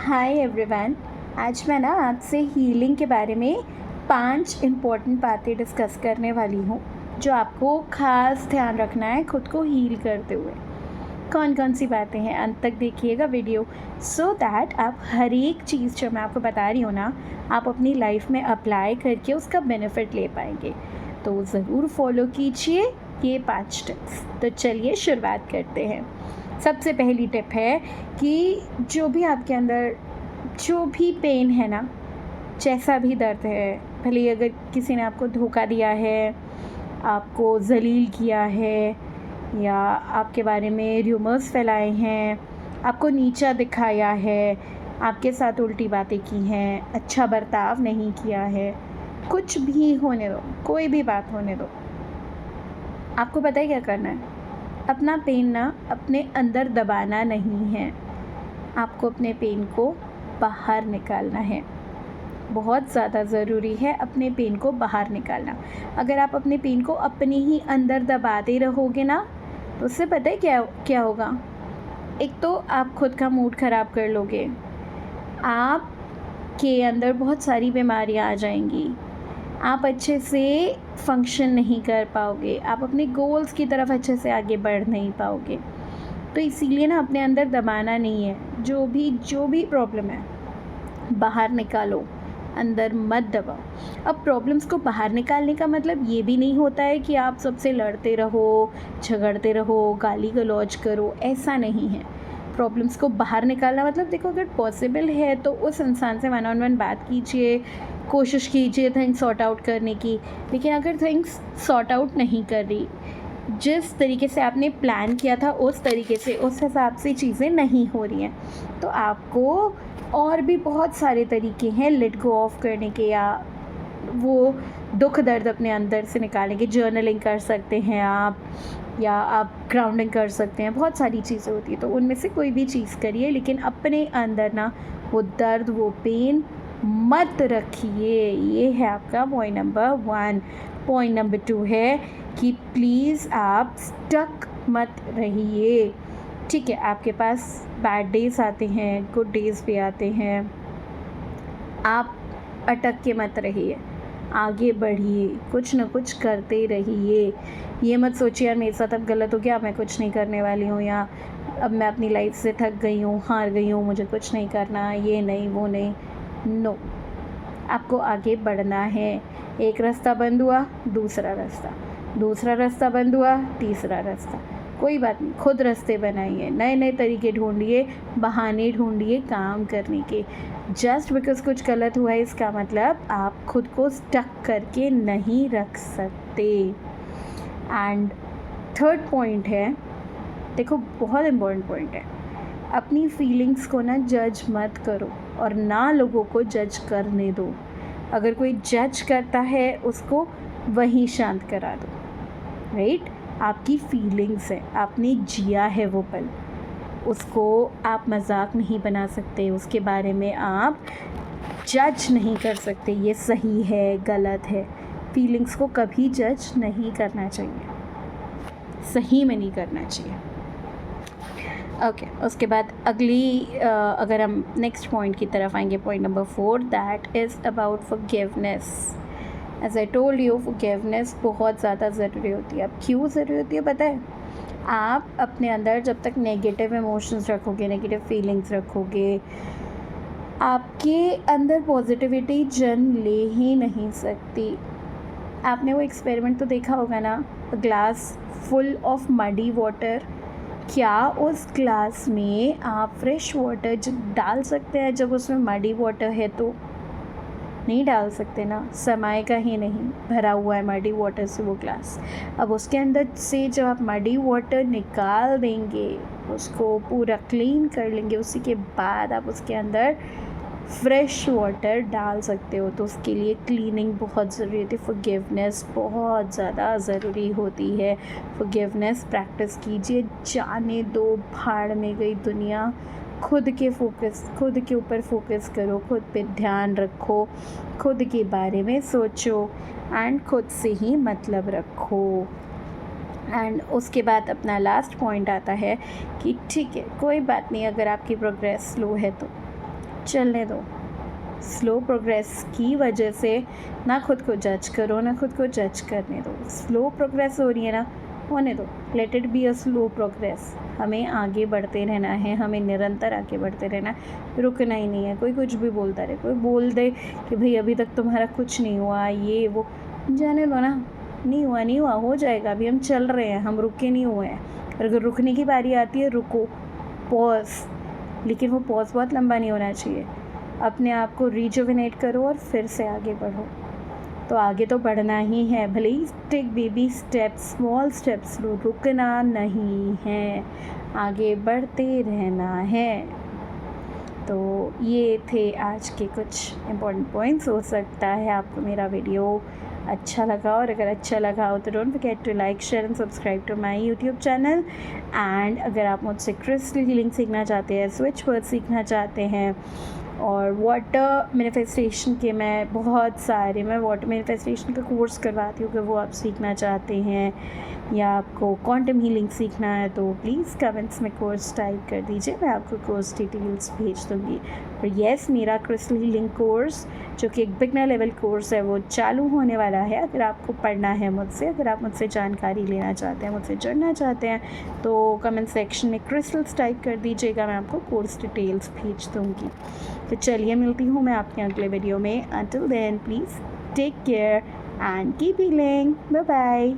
Hi everyone. आज मैं ना आपसे हीलिंग के बारे में 5 इम्पॉर्टेंट बातें डिस्कस करने वाली हूँ जो आपको ख़ास ध्यान रखना है खुद को हील करते हुए। कौन कौन सी बातें हैं, अंत तक देखिएगा वीडियो सो दैट आप हर एक चीज़ जो मैं आपको बता रही हूँ ना, आप अपनी लाइफ में अप्लाई करके उसका बेनिफिट ले पाएंगे। तो ज़रूर फॉलो कीजिए ये 5 टिप्स। तो चलिए शुरुआत करते हैं। सबसे पहली टिप है कि जो भी आपके अंदर जो भी पेन है ना, जैसा भी दर्द है, भले ही अगर किसी ने आपको धोखा दिया है, आपको ज़लील किया है या आपके बारे में र्यूमर्स फैलाए हैं, आपको नीचा दिखाया है, आपके साथ उल्टी बातें की हैं, अच्छा बर्ताव नहीं किया है, कुछ भी होने दो, कोई भी बात होने दो, आपको पता है क्या करना है। अपना पेन ना अपने अंदर दबाना नहीं है, आपको अपने पेन को बाहर निकालना है। बहुत ज़्यादा ज़रूरी है अपने पेन को बाहर निकालना। अगर आप अपने पेन को अपने ही अंदर दबाते रहोगे ना, तो उससे पता है क्या क्या होगा। एक तो आप खुद का मूड ख़राब कर लोगे, आपके अंदर बहुत सारी बीमारियां आ जाएंगी, आप अच्छे से फंक्शन नहीं कर पाओगे, आप अपने गोल्स की तरफ अच्छे से आगे बढ़ नहीं पाओगे। तो इसीलिए ना अपने अंदर दबाना नहीं है। जो भी प्रॉब्लम है बाहर निकालो, अंदर मत दबाओ। अब प्रॉब्लम्स को बाहर निकालने का मतलब ये भी नहीं होता है कि आप सबसे लड़ते रहो, झगड़ते रहो, गाली गलौज करो, ऐसा नहीं है। प्रॉब्लम्स को बाहर निकालना मतलब देखो, अगर पॉसिबल है तो उस इंसान से 1-on-1 बात कीजिए, कोशिश कीजिए थिंग्स सॉर्ट आउट करने की। लेकिन अगर थिंग्स सॉर्ट आउट नहीं कर रही, जिस तरीके से आपने प्लान किया था उस तरीके से, उस हिसाब से चीज़ें नहीं हो रही हैं, तो आपको और भी बहुत सारे तरीके हैं लेट गो ऑफ करने के, या वो दुख दर्द अपने अंदर से निकालने के। जर्नलिंग कर सकते हैं आप, या आप ग्राउंडिंग कर सकते हैं, बहुत सारी चीज़ें होती हैं। तो उनमें से कोई भी चीज़ करिए, लेकिन अपने अंदर ना वो दर्द, वो पेन मत रखिए। ये है आपका पॉइंट नंबर 1। पॉइंट नंबर 2 है कि प्लीज़ आप स्टक मत रहिए। ठीक है, आपके पास बैड डेज़ आते हैं, गुड डेज़ भी आते हैं, आप अटक के मत रहिए, आगे बढ़िए, कुछ ना कुछ करते रहिए। ये मत सोचिए यार मेरे साथ अब गलत हो गया, मैं कुछ नहीं करने वाली हूँ, या अब मैं अपनी लाइफ से थक गई हूँ, हार गई हूँ, मुझे कुछ नहीं करना, ये नहीं वो नहीं। नो, आपको आगे बढ़ना है। एक रास्ता बंद हुआ, दूसरा रास्ता बंद हुआ, तीसरा रास्ता। कोई बात नहीं, खुद रास्ते बनाइए, नए नए तरीके ढूंढिए, बहाने ढूंढिए काम करने के। जस्ट बिकॉज कुछ गलत हुआ है इसका मतलब आप खुद को स्टक करके नहीं रख सकते। एंड थर्ड पॉइंट है, देखो बहुत इम्पोर्टेंट पॉइंट है, अपनी फीलिंग्स को ना जज मत करो और ना लोगों को जज करने दो। अगर कोई जज करता है उसको वहीं शांत करा दो। राइट, आपकी फीलिंग्स है, आपने जिया है वो पल, उसको आप मजाक नहीं बना सकते, उसके बारे में आप जज नहीं कर सकते ये सही है गलत है। फीलिंग्स को कभी जज नहीं करना चाहिए, सही में नहीं करना चाहिए। ओके, उसके बाद अगर हम नेक्स्ट पॉइंट की तरफ आएंगे, point number 4, that is about forgiveness. As I told you, forgiveness बहुत ज़्यादा ज़रूरी होती है। अब क्यों ज़रूरी होती है पता है? आप अपने अंदर जब तक नेगेटिव इमोशंस रखोगे, नेगेटिव फीलिंग्स रखोगे, आपके अंदर पॉजिटिविटी जन्म ले ही नहीं सकती। आपने वो एक्सपेरिमेंट तो देखा होगा ना, glass full of muddy water, क्या उस ग्लास में आप फ्रेश वाटर डाल सकते हैं जब उसमें मडी वाटर है? तो नहीं डाल सकते ना, समाएगा ही नहीं, भरा हुआ है मडी वाटर से वो ग्लास। अब उसके अंदर से जब आप मडी वाटर निकाल देंगे, उसको पूरा क्लीन कर लेंगे, उसी के बाद आप उसके अंदर फ्रेश वाटर डाल सकते हो। तो उसके लिए क्लीनिंग बहुत ज़रूरी होती है, फॉरगिवनेस बहुत ज़्यादा ज़रूरी होती है। फॉरगिवनेस प्रैक्टिस कीजिए, जाने दो भाड़ में गई दुनिया, खुद के ऊपर फोकस करो, खुद पे ध्यान रखो, खुद के बारे में सोचो एंड खुद से ही मतलब रखो। एंड उसके बाद अपना लास्ट पॉइंट आता है कि ठीक है, कोई बात नहीं अगर आपकी प्रोग्रेस स्लो है तो चलने दो। स्लो प्रोग्रेस की वजह से ना खुद को जज करो, ना खुद को जज करने दो। स्लो प्रोग्रेस हो रही है ना, होने दो, let it be a slow progress. हमें आगे बढ़ते रहना है, हमें निरंतर आगे बढ़ते रहना है, रुकना ही नहीं है। कोई कुछ भी बोलता रहे, कोई बोल दे कि भाई अभी तक तुम्हारा कुछ नहीं हुआ, ये वो, जाने दो ना। नहीं हुआ नहीं हुआ, हो जाएगा। अभी हम चल रहे हैं, हम रुके नहीं हुए हैं। अगर रुकने की बारी आती है, रुको, पॉज, लेकिन वो पॉज बहुत लंबा नहीं होना चाहिए। अपने आप को रिजुविनेट करो और फिर से आगे बढ़ो। तो आगे तो बढ़ना ही है, भले ही take baby steps, small steps लो, रुकना नहीं है, आगे बढ़ते रहना है। तो ये थे आज के कुछ इम्पोर्टेंट पॉइंट्स। हो सकता है आपको मेरा वीडियो अच्छा लगा, और अगर अच्छा लगा हो तो don't forget to like, share and subscribe to my YouTube channel. And अगर आप मुझसे क्रिस्टल हीलिंग सीखना चाहते हैं, स्विच वर्ड सीखना चाहते हैं, और वाटर मैनिफेस्टेशन के मैं वाटर मैनिफेस्टेशन का कोर्स करवाती हूँ, अगर वो आप सीखना चाहते हैं, या आपको क्वांटम हीलिंग सीखना है, तो प्लीज़ कमेंट्स में कोर्स टाइप कर दीजिए, मैं आपको कोर्स डिटेल्स भेज दूँगी। और येस, मेरा क्रिस्टल हीलिंग कोर्स जो कि एक बिगनर लेवल कोर्स है, वो चालू होने वाला है। अगर आपको पढ़ना है मुझसे, अगर आप मुझसे जानकारी लेना चाहते हैं, मुझसे जुड़ना चाहते हैं, तो कमेंट सेक्शन में क्रिस्टल्स टाइप कर दीजिएगा, मैं आपको कोर्स डिटेल्स भेज दूँगी। तो चलिए, मिलती हूँ मैं आपके अगले वीडियो में। Until then, please take care and keep healing. Bye bye.